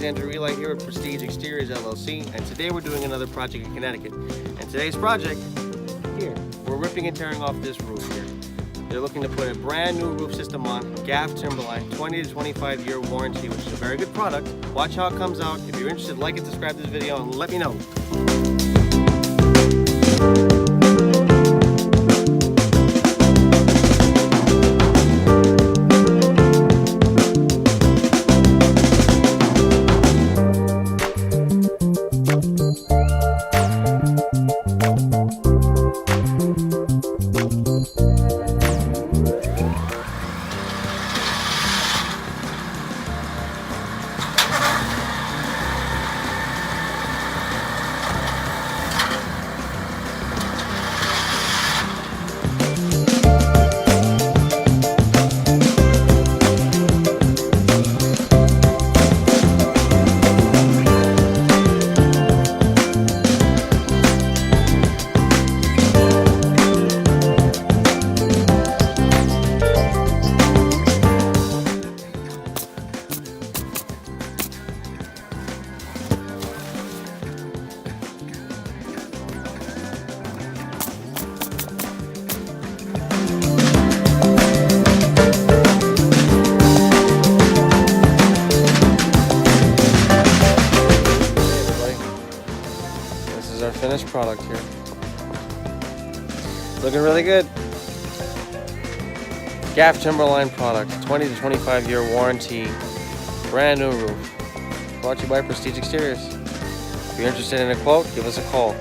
Alexander Eli here at Prestige Exteriors LLC, and today we're doing another project in Connecticut. And today's project, here, we're ripping and tearing off this roof here. They're looking to put a brand new roof system on, GAF Timberline, 20 to 25 year warranty, which is a very good product. Watch how it comes out. If you're interested, like and subscribe to this video and let me know. Our finished product here. Looking really good. GAF Timberline product, 20 to 25 year warranty, brand new roof. Brought to you by Prestige Exteriors. If you're interested in a quote, give us a call.